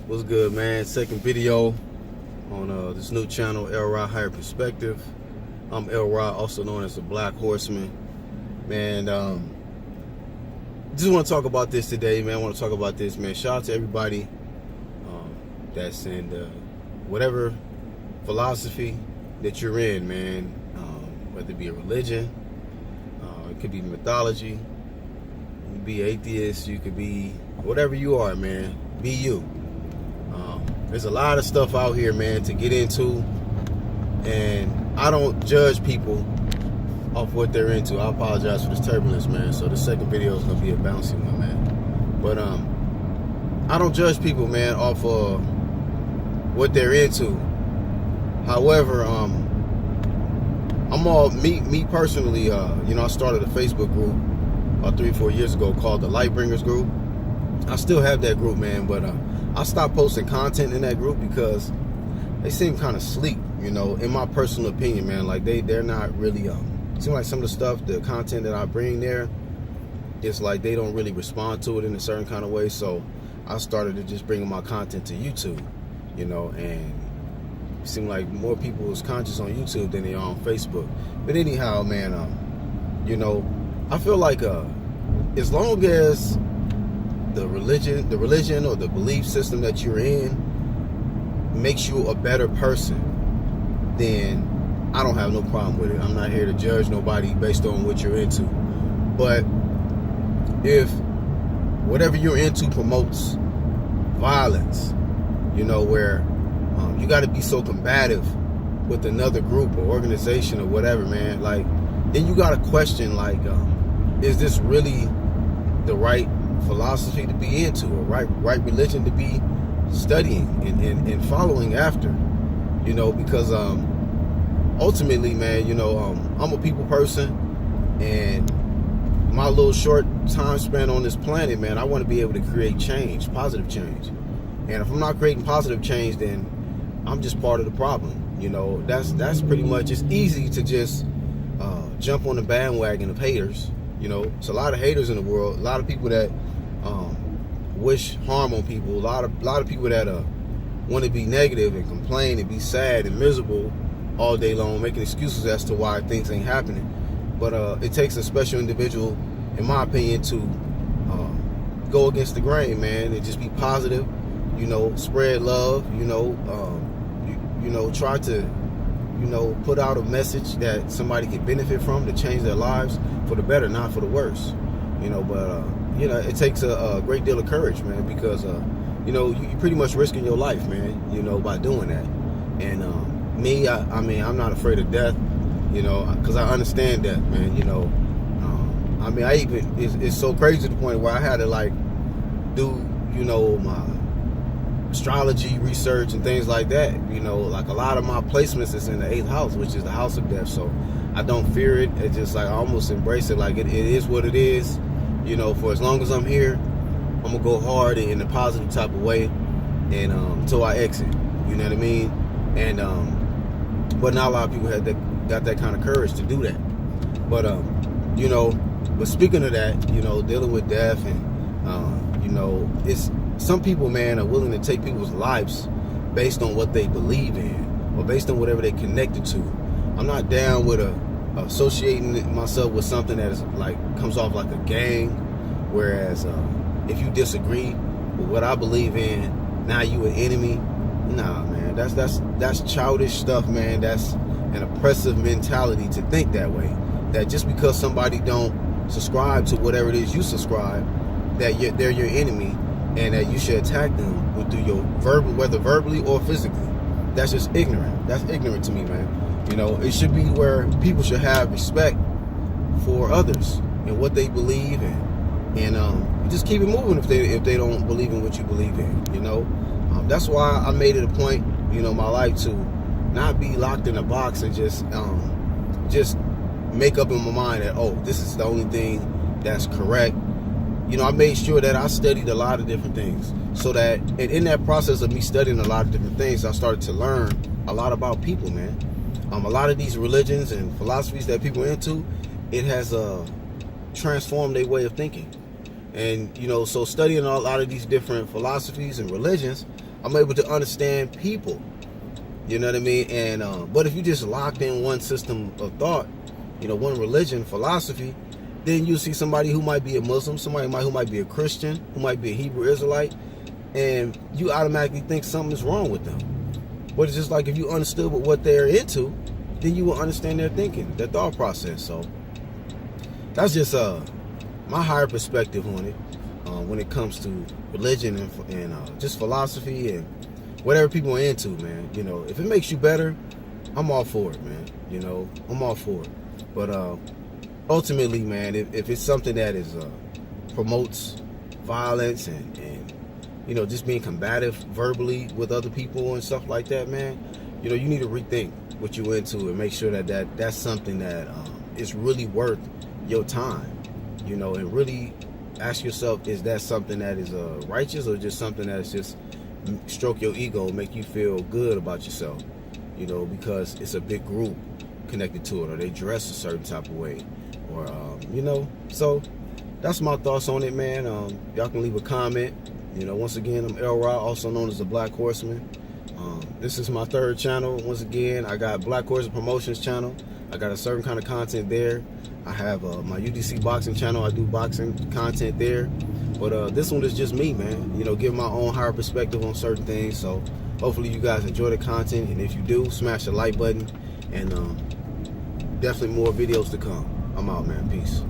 What's good, man? Second video on this new channel, Elrod Higher Perspective. I'm Elrod, also known as the Black Horseman. Man, just want to talk about this today, man. I want to talk about this, man. Shout out to everybody that's in whatever philosophy that you're in, man. Whether it be a religion, it could be mythology, you could be atheist, you could be whatever you are, man. Be you. There's a lot of stuff out here, man, to get into, and I don't judge people off what they're into. I apologize for this turbulence, man. So the second video is gonna be a bouncy one, man. But I don't judge people, man, off of what they're into. However, I'm all me personally. You know, I started a Facebook group 3-4 years ago called the Lightbringers Group. I still have that group, man, but I stopped posting content in that group because they seem kind of sleek, you know, in my personal opinion, man. Like they're not really it seems like some of the stuff, the content that I bring there, it's like they don't really respond to it in a certain kind of way. So I started to just bring my content to YouTube, you know, and it seemed like more people was conscious on YouTube than they are on Facebook. But anyhow, man, you know, I feel like as long as the religion or the belief system that you're in makes you a better person, then I don't have no problem with it. I'm not here to judge nobody based on what you're into. But if whatever you're into promotes violence, you know, where you got to be so combative with another group or organization or whatever, man, like, then you got to question, like, is this really the right philosophy to be into, or right religion to be studying and following after, you know, because ultimately, man, you know, I'm a people person, and my little short time span on this planet, man, I want to be able to create change, positive change. And if I'm not creating positive change, then I'm just part of the problem. You know, that's pretty much, it's easy to just jump on the bandwagon of haters. You know, it's a lot of haters in the world, a lot of people that wish harm on people, a lot of people that want to be negative and complain and be sad and miserable all day long, making excuses as to why things ain't happening. But it takes a special individual, in my opinion, to go against the grain, man, and just be positive, you know, spread love, you know, try to, you know, put out a message that somebody can benefit from to change their lives for the better, not for the worse, you know. But you know, it takes a great deal of courage, man, because you know, you're pretty much risking your life, man, you know, by doing that. And I mean, I'm not afraid of death, you know, because I understand death, man, you know. I mean, it's so crazy to the point where I had to, like, do, you know, my astrology research and things like that. You know, like, a lot of my placements is in the 8th house, which is the house of death. So I don't fear it. It's just like I almost embrace it. Like, it is what it is. You know, for as long as I'm here, I'm gonna go hard in a positive type of way, and until I exit. You know what I mean? And but not a lot of people got that kind of courage to do that. But you know, but speaking of that, you know, dealing with death, and you know, it's some people, man, are willing to take people's lives based on what they believe in, or based on whatever they connected to. I'm not down with associating myself with something that is like comes off like a gang, whereas if you disagree with what I believe in, now you an enemy. Nah, man, that's childish stuff, man. That's an oppressive mentality to think that way, that just because somebody don't subscribe to whatever it is you subscribe, that they're your enemy, and that you should attack them through your verbal, whether verbally or physically. That's just ignorant. That's ignorant to me, man. You know, it should be where people should have respect for others and what they believe in, and just keep it moving if they don't believe in what you believe in. You know, that's why I made it a point, you know, my life to not be locked in a box and just make up in my mind that, oh, this is the only thing that's correct. You know, I made sure that I studied a lot of different things, so that in that process of me studying a lot of different things, I started to learn a lot about people, man. A lot of these religions and philosophies that people are into, it has transformed their way of thinking. And, you know, so studying a lot of these different philosophies and religions, I'm able to understand people. You know what I mean? And but if you just locked in one system of thought, one religion, philosophy, then you see somebody who might be a Muslim, who might be a Christian, who might be a Hebrew Israelite, and you automatically think something's wrong with them. But it's just like if you understood what they're into, then you will understand their thinking, their thought process. So that's just my higher perspective on it when it comes to religion and just philosophy and whatever people are into, man. If it makes you better, I'm all for it, man. I'm all for it. But ultimately, man, if it's something that is promotes violence and just being combative verbally with other people and stuff like that, man, you need to rethink what you're into and make sure that's something that is really worth your time, and really ask yourself, is that something that is righteous, or just something that's just stroke your ego, make you feel good about yourself, because it's a big group connected to it, or they dress a certain type of way, or so that's my thoughts on it, man. Y'all can leave a comment. Once again, I'm Elrod, also known as the Black Horseman. This is my third channel. Once again, I got Black Horseman Promotions channel. I got a certain kind of content there. I have my UDC boxing channel. I do boxing content there. But this one is just me, man. Give my own higher perspective on certain things. So hopefully you guys enjoy the content. And if you do, smash the like button. And definitely more videos to come. I'm out, man. Peace.